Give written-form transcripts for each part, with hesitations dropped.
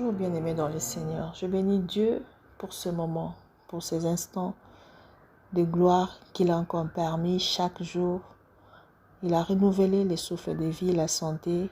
Bonjour bien-aimés dans le Seigneur. Je bénis Dieu pour ce moment, pour ces instants de gloire qu'il a encore permis chaque jour. Il a renouvelé les souffles de vie, la santé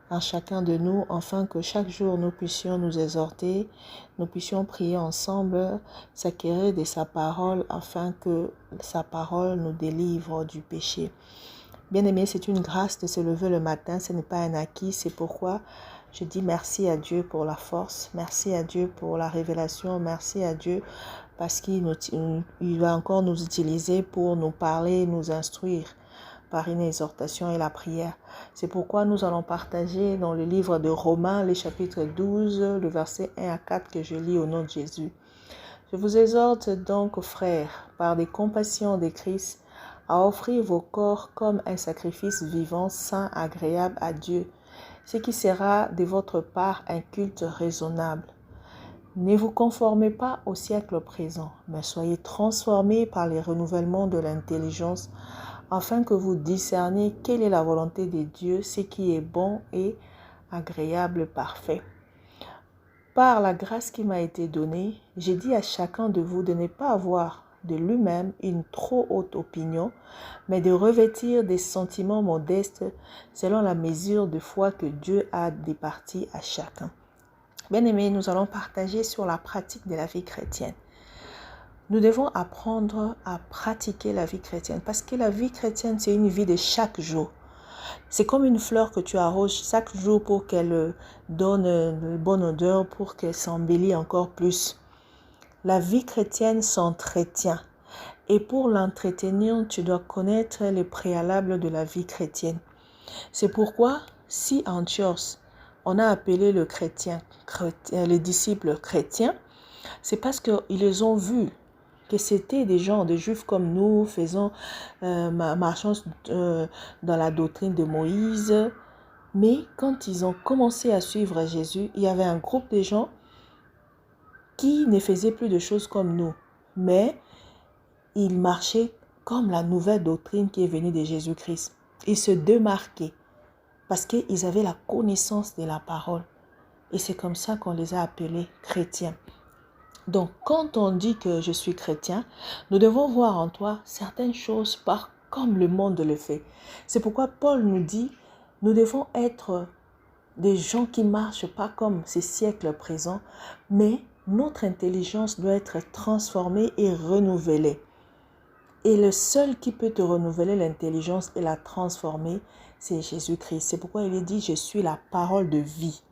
en chacun de nous, afin que chaque jour nous puissions nous exhorter, nous puissions prier ensemble, s'acquérir de sa parole, afin que sa parole nous délivre du péché. Bien-aimé, c'est une grâce de se lever le matin, ce n'est pas un acquis, c'est pourquoi je dis merci à Dieu pour la force, merci à Dieu pour la révélation, merci à Dieu parce qu'il va encore nous utiliser pour nous parler, nous instruire par une exhortation et la prière. C'est pourquoi nous allons partager dans le livre de Romains, les chapitres 12, le verset 1 à 4 que je lis au nom de Jésus. Je vous exhorte donc, frères, par des compassions de Christ, à offrir vos corps comme un sacrifice vivant, saint, agréable à Dieu, ce qui sera de votre part un culte raisonnable. Ne vous conformez pas au siècle présent, mais soyez transformés par les renouvellements de l'intelligence, afin que vous discerniez quelle est la volonté de Dieu, ce qui est bon et agréable, parfait. Par la grâce qui m'a été donnée, j'ai dit à chacun de vous de ne pas avoir de lui-même une trop haute opinion, mais de revêtir des sentiments modestes selon la mesure de foi que Dieu a départie à chacun. Bien-aimés, nous allons partager sur la pratique de la vie chrétienne. Nous devons apprendre à pratiquer la vie chrétienne parce que la vie chrétienne, c'est une vie de chaque jour. C'est comme une fleur que tu arroses chaque jour pour qu'elle donne une bonne odeur, pour qu'elle s'embellit encore plus. La vie chrétienne s'entretient. Et pour l'entretenir, tu dois connaître les préalables de la vie chrétienne. C'est pourquoi, si Antioche, on a appelé les disciples chrétiens, c'est parce qu'ils ont vu que c'était des gens, des juifs comme nous, marchant dans la doctrine de Moïse. Mais quand ils ont commencé à suivre Jésus, il y avait un groupe de gens qui ne faisaient plus de choses comme nous, mais ils marchaient comme la nouvelle doctrine qui est venue de Jésus-Christ. Ils se démarquaient parce qu'ils avaient la connaissance de la parole. Et c'est comme ça qu'on les a appelés chrétiens. Donc, quand on dit que je suis chrétien, nous devons voir en toi certaines choses comme le monde le fait. C'est pourquoi Paul nous dit, nous devons être des gens qui ne marchent pas comme ces siècles présents, mais notre intelligence doit être transformée et renouvelée. Et le seul qui peut te renouveler l'intelligence et la transformer, c'est Jésus-Christ. C'est pourquoi il est dit, je suis la parole de vie.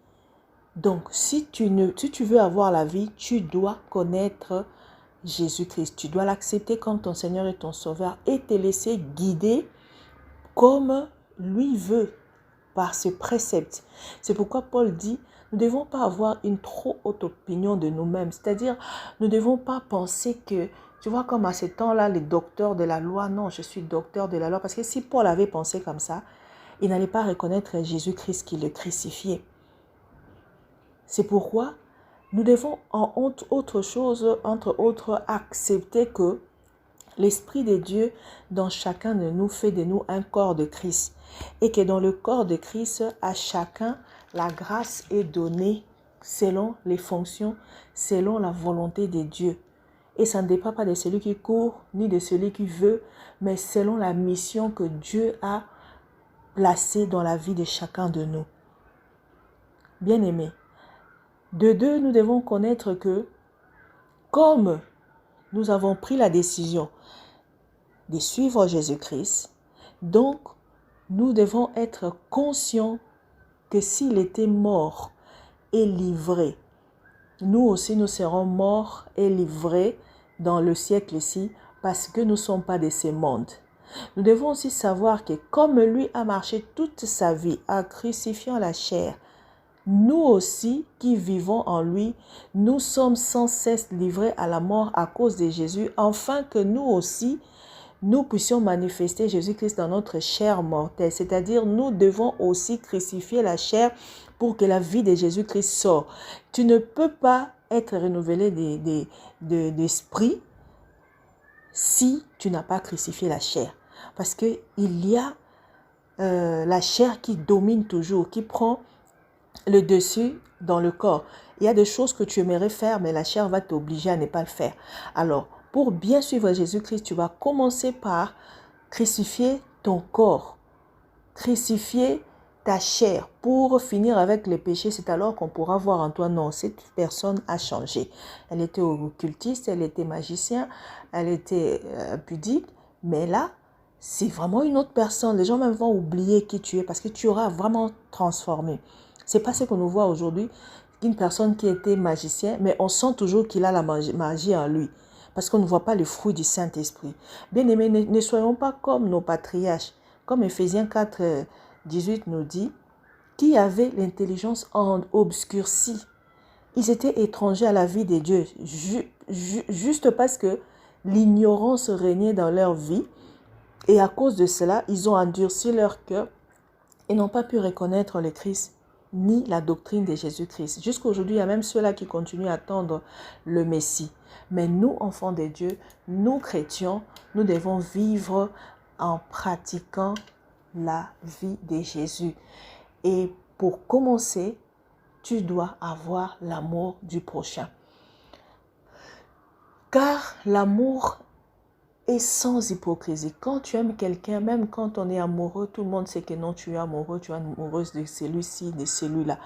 Donc, si tu veux avoir la vie, tu dois connaître Jésus-Christ. Tu dois l'accepter comme ton Seigneur et ton Sauveur et te laisser guider comme lui veut par ce précepte. C'est pourquoi Paul dit, nous ne devons pas avoir une trop haute opinion de nous-mêmes. C'est-à-dire, nous ne devons pas penser que, tu vois, comme à ce temps-là, les docteurs de la loi, non, je suis docteur de la loi. Parce que si Paul avait pensé comme ça, il n'allait pas reconnaître Jésus-Christ qui le crucifiait. C'est pourquoi nous devons, entre autres, accepter que l'Esprit de Dieu dans chacun de nous fait de nous un corps de Christ. Et que dans le corps de Christ, à chacun, la grâce est donnée selon les fonctions, selon la volonté de Dieu. Et ça ne dépend pas de celui qui court, ni de celui qui veut, mais selon la mission que Dieu a placée dans la vie de chacun de nous. Bien-aimés, de deux, nous devons connaître que, comme nous avons pris la décision de suivre Jésus-Christ, donc nous devons être conscients que s'il était mort et livré, nous aussi nous serons morts et livrés dans le siècle-ci parce que nous ne sommes pas de ce monde. Nous devons aussi savoir que comme lui a marché toute sa vie en crucifiant la chair, nous aussi qui vivons en lui, nous sommes sans cesse livrés à la mort à cause de Jésus, afin que nous aussi, nous puissions manifester Jésus-Christ dans notre chair mortelle. C'est-à-dire, nous devons aussi crucifier la chair pour que la vie de Jésus-Christ sorte. Tu ne peux pas être renouvelé d'esprit si tu n'as pas crucifié la chair. Parce qu'il y a la chair qui domine toujours, qui prend le dessus dans le corps. Il y a des choses que tu aimerais faire, mais la chair va t'obliger à ne pas le faire. Alors, pour bien suivre Jésus-Christ, tu vas commencer par crucifier ton corps, crucifier ta chair pour finir avec les péchés. C'est alors qu'on pourra voir en toi, non, cette personne a changé. Elle était occultiste, elle était magicien, elle était pudique, mais là, c'est vraiment une autre personne. Les gens même vont oublier qui tu es parce que tu auras vraiment transformé. C'est pas ce qu'on nous voit aujourd'hui, une personne qui était magicien, mais on sent toujours qu'il a la magie en lui parce qu'on ne voit pas le fruit du Saint-Esprit. Bien-aimés, ne soyons pas comme nos patriarches. Comme Éphésiens 4, 18 nous dit, qui avaient l'intelligence obscurcie. Ils étaient étrangers à la vie de Dieu, juste parce que l'ignorance régnait dans leur vie. Et à cause de cela, ils ont endurci leur cœur et n'ont pas pu reconnaître le Christ ni la doctrine de Jésus-Christ. Jusqu'à aujourd'hui, il y a même ceux-là qui continuent à attendre le Messie. Mais nous, enfants de Dieu, nous chrétiens, nous devons vivre en pratiquant la vie de Jésus. Et pour commencer, tu dois avoir l'amour du prochain. Car l'amour est sans hypocrisie. Quand tu aimes quelqu'un, même quand on est amoureux, tout le monde sait que non, tu es amoureux, tu es amoureuse de celui-ci, de celui-là.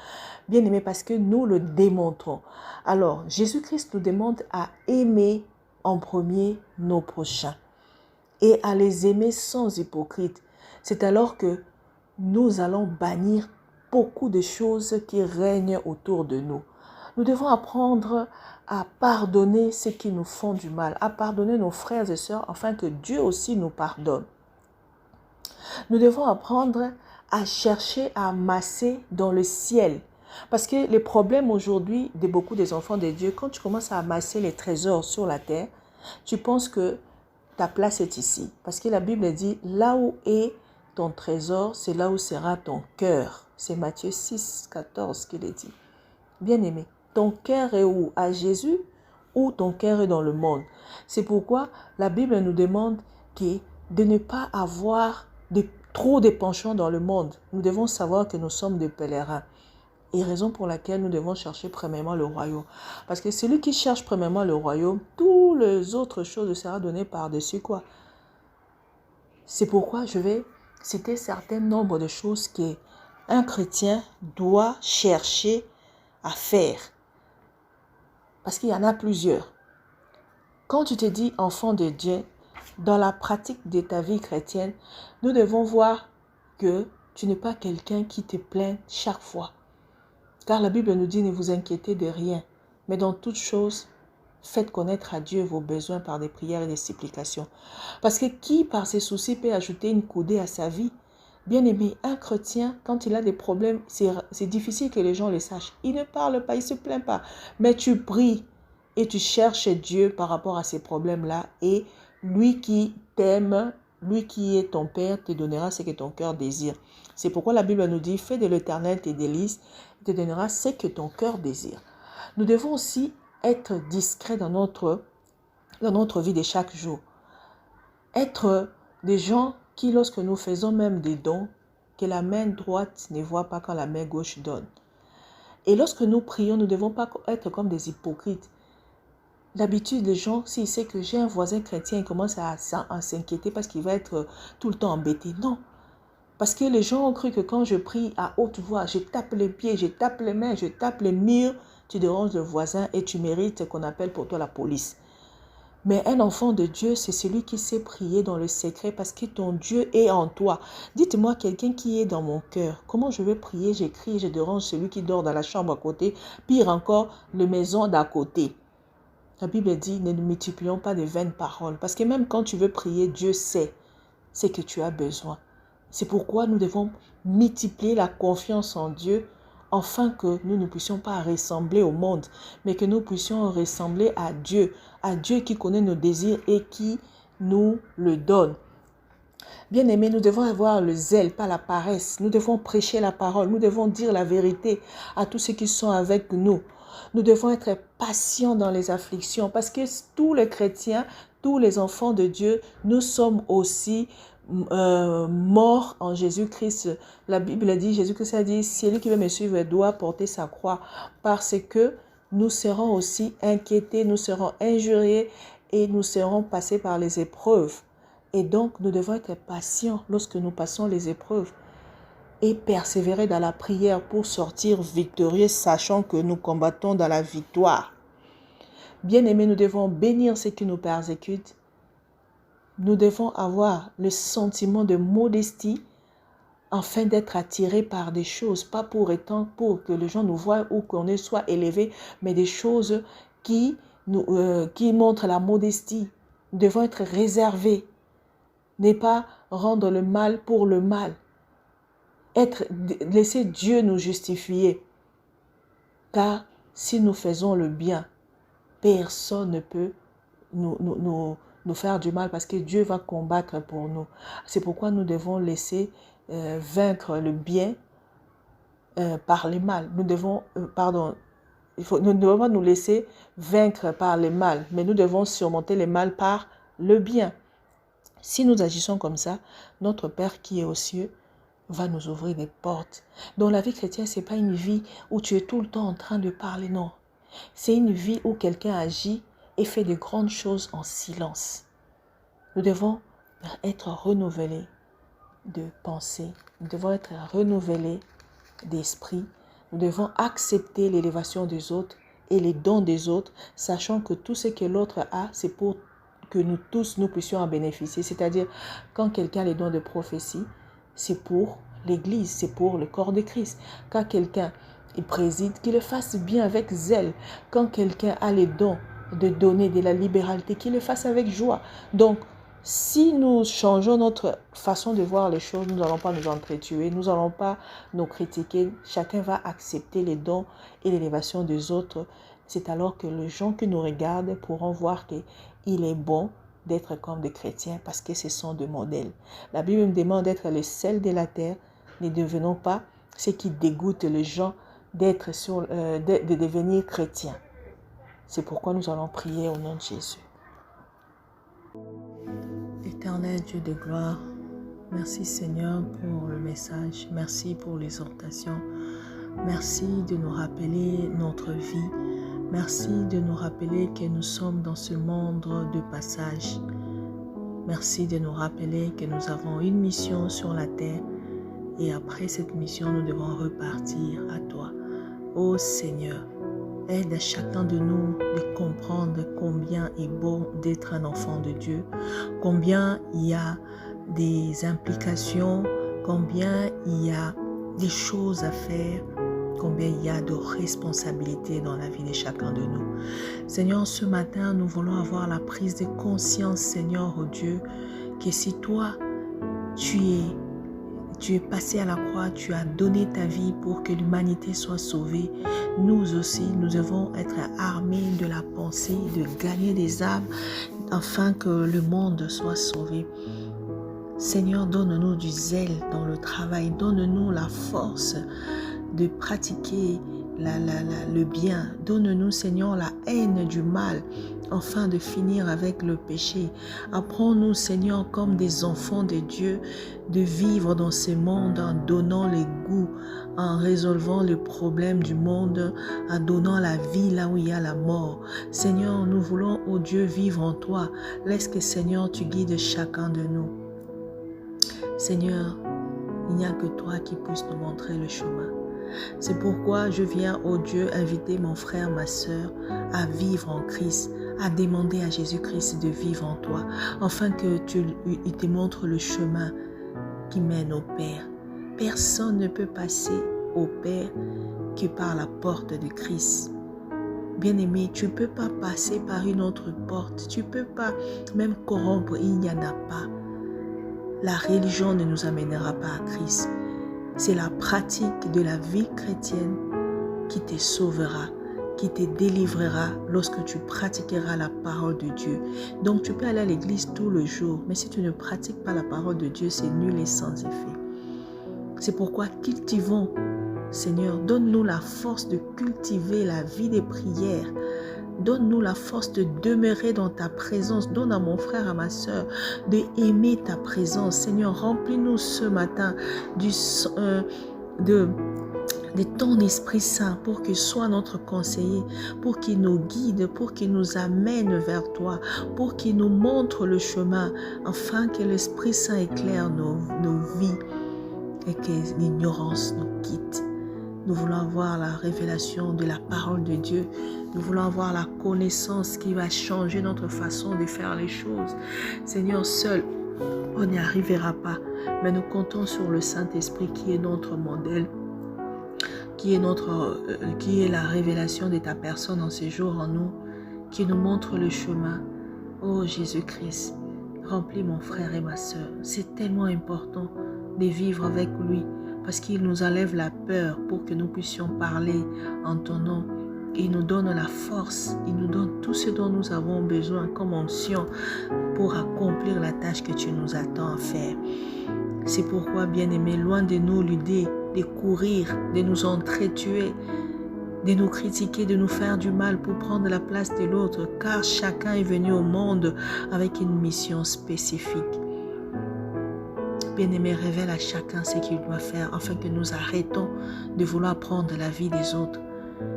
Bien aimé, parce que nous le démontrons. Alors, Jésus-Christ nous demande à aimer en premier nos prochains et à les aimer sans hypocrite. C'est alors que nous allons bannir beaucoup de choses qui règnent autour de nous. Nous devons apprendre à pardonner ceux qui nous font du mal, à pardonner nos frères et sœurs, afin que Dieu aussi nous pardonne. Nous devons apprendre à chercher à amasser dans le ciel. Parce que les problèmes aujourd'hui de beaucoup des enfants de Dieu, quand tu commences à amasser les trésors sur la terre, tu penses que ta place est ici. Parce que la Bible dit, là où est ton trésor, c'est là où sera ton cœur. C'est Matthieu 6, 14 qu'il est dit. Bien-aimé, ton cœur est où? À Jésus ou ton cœur est dans le monde? C'est pourquoi la Bible nous demande de ne pas avoir trop de penchants dans le monde. Nous devons savoir que nous sommes des pèlerins. Et raison pour laquelle nous devons chercher premièrement le royaume. Parce que celui qui cherche premièrement le royaume, toutes les autres choses seront données par-dessus quoi? C'est pourquoi je vais citer certains nombres de choses qu'un chrétien doit chercher à faire. Parce qu'il y en a plusieurs. Quand tu te dis enfant de Dieu, dans la pratique de ta vie chrétienne, nous devons voir que tu n'es pas quelqu'un qui te plaint chaque fois. Car la Bible nous dit, ne vous inquiétez de rien, mais dans toutes choses, faites connaître à Dieu vos besoins par des prières et des supplications. Parce que qui, par ses soucis, peut ajouter une coudée à sa vie? Bien aimé, un chrétien, quand il a des problèmes, c'est difficile que les gens le sachent. Il ne parle pas, il ne se plaint pas. Mais tu pries et tu cherches Dieu par rapport à ces problèmes-là. Et lui qui t'aime, lui qui est ton Père, te donnera ce que ton cœur désire. C'est pourquoi la Bible nous dit, fais de l'Éternel tes délices, il te donnera ce que ton cœur désire. Nous devons aussi être discrets dans notre vie de chaque jour. Être des gens qui, lorsque nous faisons même des dons, que la main droite ne voit pas quand la main gauche donne. Et lorsque nous prions, nous ne devons pas être comme des hypocrites. D'habitude, les gens, s'ils savent que j'ai un voisin chrétien, ils commencent à s'inquiéter parce qu'il va être tout le temps embêté. Non. Parce que les gens ont cru que quand je prie à haute voix, je tape les pieds, je tape les mains, je tape les murs, tu déranges le voisin et tu mérites qu'on appelle pour toi la police. Mais un enfant de Dieu, c'est celui qui sait prier dans le secret parce que ton Dieu est en toi. Dites-moi quelqu'un qui est dans mon cœur. Comment je vais prier? J'écris, je dérange celui qui dort dans la chambre à côté. Pire encore, la maison d'à côté. La Bible dit, ne nous multiplions pas de vaines paroles. Parce que même quand tu veux prier, Dieu sait ce que tu as besoin. C'est pourquoi nous devons multiplier la confiance en Dieu afin que nous ne puissions pas ressembler au monde, mais que nous puissions ressembler à Dieu qui connaît nos désirs et qui nous le donne. Bien-aimés, nous devons avoir le zèle, pas la paresse. Nous devons prêcher la parole, nous devons dire la vérité à tous ceux qui sont avec nous. Nous devons être patients dans les afflictions parce que tous les chrétiens, tous les enfants de Dieu, nous sommes aussi mort en Jésus-Christ. La Bible dit, Jésus-Christ a dit, celui qui veut me suivre doit porter sa croix, parce que nous serons aussi inquiétés, nous serons injuriés et nous serons passés par les épreuves. Et donc, nous devons être patients lorsque nous passons les épreuves et persévérer dans la prière pour sortir victorieux, sachant que nous combattons dans la victoire. Bien-aimés, nous devons bénir ceux qui nous persécutent. Nous devons avoir le sentiment de modestie afin d'être attirés par des choses, pas pour que les gens nous voient ou qu'on soit élevé, mais des choses qui montrent la modestie. Nous devons être réservés, ne pas rendre le mal pour le mal, laisser Dieu nous justifier. Car si nous faisons le bien, personne ne peut nous faire du mal parce que Dieu va combattre pour nous. C'est pourquoi nous devons laisser vaincre le bien par le mal. Nous devons, nous ne devons pas nous laisser vaincre par le mal, mais nous devons surmonter le mal par le bien. Si nous agissons comme ça, notre Père qui est aux cieux va nous ouvrir des portes. Donc la vie chrétienne, ce n'est pas une vie où tu es tout le temps en train de parler, non. C'est une vie où quelqu'un agit et fait de grandes choses en silence. Nous devons être renouvelés de pensée, nous devons être renouvelés d'esprit, nous devons accepter l'élévation des autres et les dons des autres, sachant que tout ce que l'autre a, c'est pour que nous tous, nous puissions en bénéficier. C'est-à-dire, quand quelqu'un a les dons de prophétie, c'est pour l'Église, c'est pour le corps de Christ. Quand quelqu'un préside, qu'il le fasse bien avec zèle. Quand quelqu'un a les dons de donner de la libéralité, qu'il le fasse avec joie. Donc, si nous changeons notre façon de voir les choses, nous n'allons pas nous entretuer, nous n'allons pas nous critiquer. Chacun va accepter les dons et l'élévation des autres. C'est alors que les gens qui nous regardent pourront voir qu'il est bon d'être comme des chrétiens parce que ce sont des modèles. La Bible me demande d'être le sel de la terre. Ne devenons pas ce qui dégoûte les gens de devenir chrétiens. C'est pourquoi nous allons prier au nom de Jésus. Éternel Dieu de gloire, merci Seigneur pour le message, merci pour l'exhortation, merci de nous rappeler notre vie, merci de nous rappeler que nous sommes dans ce monde de passage. Merci de nous rappeler que nous avons une mission sur la terre et après cette mission, nous devons repartir à toi. Ô Seigneur, aide à chacun de nous de comprendre combien il est bon d'être un enfant de Dieu, combien il y a des implications, combien il y a des choses à faire, combien il y a de responsabilités dans la vie de chacun de nous. Seigneur, ce matin, nous voulons avoir la prise de conscience, Seigneur, oh Dieu, que si toi, tu es passé à la croix, tu as donné ta vie pour que l'humanité soit sauvée. Nous aussi, nous devons être armés de la pensée, de gagner des âmes afin que le monde soit sauvé. Seigneur, donne-nous du zèle dans le travail, donne-nous la force de pratiquer le bien. Donne-nous, Seigneur, la haine du mal, afin de finir avec le péché. Apprends-nous, Seigneur, comme des enfants de Dieu, de vivre dans ce monde en donnant les goûts, en résolvant les problèmes du monde, en donnant la vie là où il y a la mort. Seigneur, nous voulons, ô Dieu, vivre en toi. Laisse que, Seigneur, tu guides chacun de nous. Seigneur, il n'y a que toi qui puisses nous montrer le chemin. C'est pourquoi je viens, ô Dieu, inviter mon frère, ma sœur, à vivre en Christ, à demander à Jésus-Christ de vivre en toi, afin que il te montre le chemin qui mène au Père. Personne ne peut passer au Père que par la porte de Christ. Bien-aimé, tu ne peux pas passer par une autre porte. Tu ne peux pas même corrompre, il n'y en a pas. La religion ne nous amènera pas à Christ. C'est la pratique de la vie chrétienne qui te sauvera, qui te délivrera lorsque tu pratiqueras la parole de Dieu. Donc tu peux aller à l'église tout le jour, mais si tu ne pratiques pas la parole de Dieu, c'est nul et sans effet. C'est pourquoi Seigneur, donne-nous la force de cultiver la vie des prières. donne-nous la force de demeurer dans ta présence. Donne à mon frère, à ma soeur, de aimer ta présence. Seigneur, remplis-nous ce matin de ton Esprit Saint pour qu'il soit notre conseiller, pour qu'il nous guide, pour qu'il nous amène vers toi, pour qu'il nous montre le chemin, afin que l'Esprit Saint éclaire nos vies et que l'ignorance nous quitte. Nous voulons avoir la révélation de la parole de Dieu. Nous voulons avoir la connaissance qui va changer notre façon de faire les choses. Seigneur, seul, on n'y arrivera pas, mais nous comptons sur le Saint-Esprit qui est notre modèle, qui est la révélation de ta personne en ces jours en nous, qui nous montre le chemin. Oh Jésus-Christ, remplis mon frère et ma soeur. C'est tellement important de vivre avec lui parce qu'il nous enlève la peur pour que nous puissions parler en ton nom. Il nous donne la force, il nous donne tout ce dont nous avons besoin comme onction pour accomplir la tâche que tu nous attends à faire. C'est pourquoi, bien-aimé, loin de nous l'idée de courir, de nous entretuer, de nous critiquer, de nous faire du mal pour prendre la place de l'autre, car chacun est venu au monde avec une mission spécifique. Bien-aimé, révèle à chacun ce qu'il doit faire afin que nous arrêtons de vouloir prendre la vie des autres.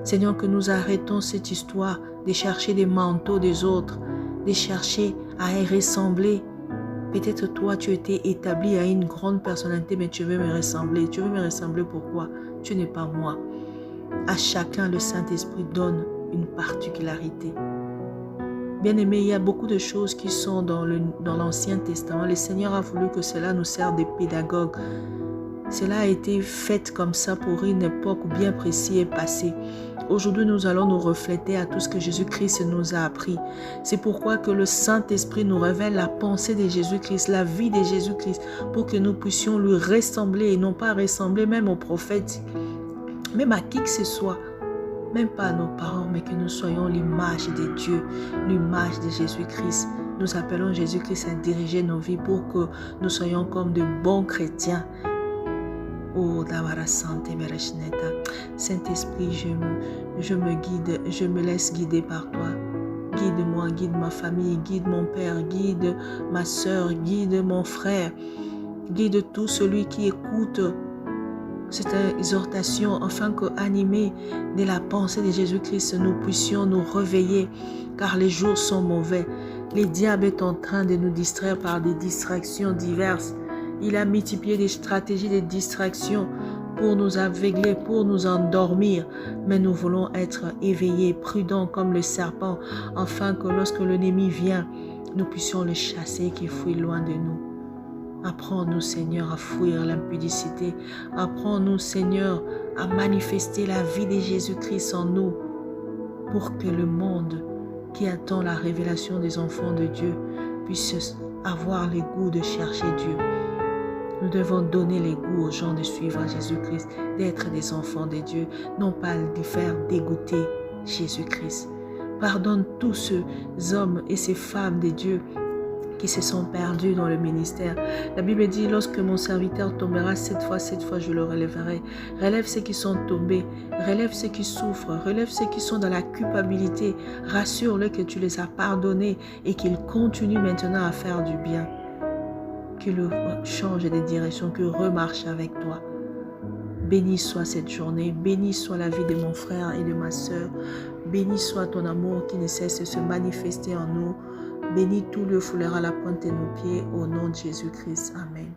Seigneur, que nous arrêtons cette histoire de chercher des manteaux des autres, de chercher à y ressembler. Peut-être toi, tu étais établi à une grande personnalité, mais tu veux me ressembler. Tu veux me ressembler pourquoi? Tu n'es pas moi. À chacun, le Saint-Esprit donne une particularité. Bien-aimé, il y a beaucoup de choses qui sont dans l'Ancien Testament. Le Seigneur a voulu que cela nous serve de pédagogue. Cela a été fait comme ça pour une époque bien précise et passée. Aujourd'hui, nous allons nous refléter à tout ce que Jésus-Christ nous a appris. C'est pourquoi que le Saint-Esprit nous révèle la pensée de Jésus-Christ, la vie de Jésus-Christ, pour que nous puissions lui ressembler et non pas ressembler même aux prophètes, même à qui que ce soit, même pas à nos parents, mais que nous soyons l'image de Dieu, l'image de Jésus-Christ. Nous appelons Jésus-Christ à diriger nos vies pour que nous soyons comme de bons chrétiens. Oh, Saint-Esprit, je me guide, je me laisse guider par toi. Guide-moi, guide ma famille, guide mon père, guide ma soeur, guide mon frère. Guide tout celui qui écoute cette exhortation afin qu'animés de la pensée de Jésus-Christ, nous puissions nous réveiller car les jours sont mauvais. Le diable est en train de nous distraire par des distractions diverses. Il a multiplié des stratégies de distraction pour nous aveugler, pour nous endormir. Mais nous voulons être éveillés, prudents comme le serpent, afin que lorsque l'ennemi vient, nous puissions le chasser et qu'il fuit loin de nous. Apprends-nous, Seigneur, à fuir l'impudicité. Apprends-nous, Seigneur, à manifester la vie de Jésus-Christ en nous pour que le monde qui attend la révélation des enfants de Dieu puisse avoir le goût de chercher Dieu. Nous devons donner les goûts aux gens de suivre Jésus-Christ, d'être des enfants de Dieu, non pas de faire dégoûter Jésus-Christ. Pardonne tous ces hommes et ces femmes de Dieu qui se sont perdus dans le ministère. La Bible dit, lorsque mon serviteur tombera 7 fois, je le relèverai. Relève ceux qui sont tombés, relève ceux qui souffrent, relève ceux qui sont dans la culpabilité. Rassure-les que tu les as pardonnés et qu'ils continuent maintenant à faire du bien. Qu'il change de direction, qu'il remarche avec toi. Béni soit cette journée, béni soit la vie de mon frère et de ma soeur, béni soit ton amour qui ne cesse de se manifester en nous, béni tout le foulera à la pointe de nos pieds, au nom de Jésus-Christ. Amen.